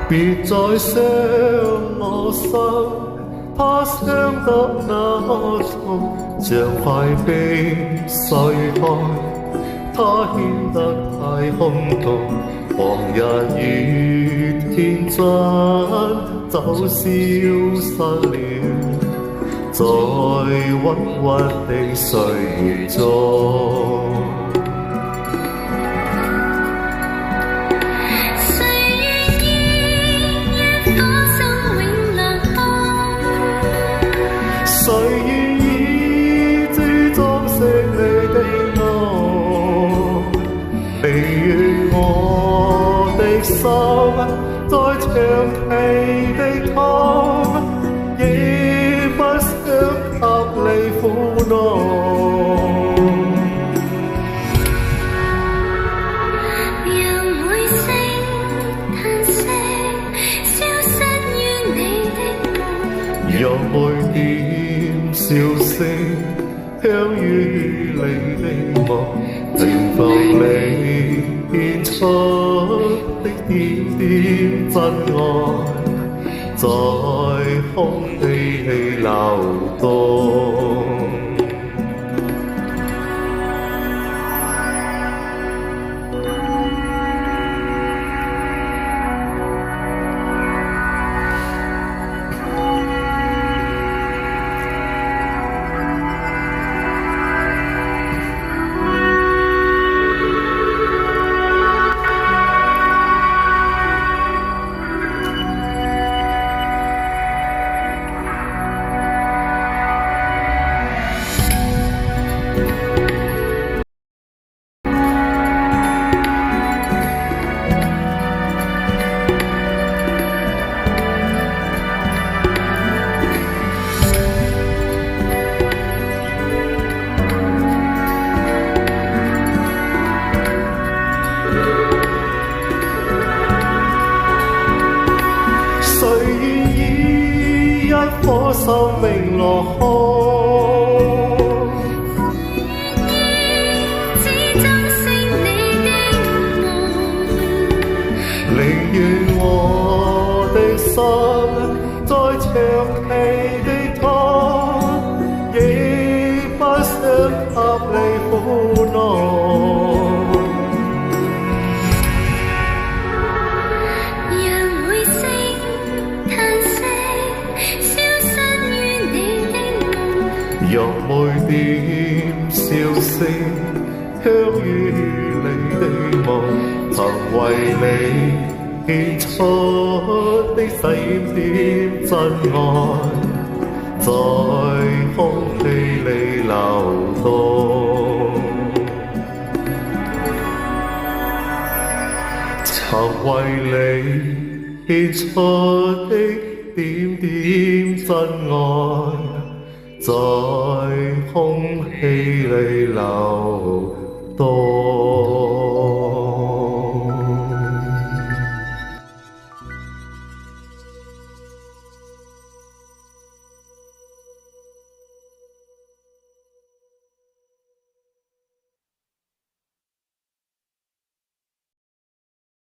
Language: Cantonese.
別再傷我心，怕傷得那重，像塊冰碎開，它顯得太空洞。往日與天真就消失了，在鬱鬱的歲月中。誰願意知裝飾你的夢？寧願我的心再長期的痛，亦不想給你苦惱。讓每聲嘆息消失於你的夢，讓每點笑聲香於你的夢，靜放你獻出的點點真愛，在空氣裏流動。誰願意一顆生命落空？只珍惜你的夢，寧願我的心再長期的痛，亦不想給你苦惱。讓每點笑聲香於你的夢，曾為你獻出的點點真愛，在空氣裏流動。曾為你獻出的點點真愛，在空氣裏流動。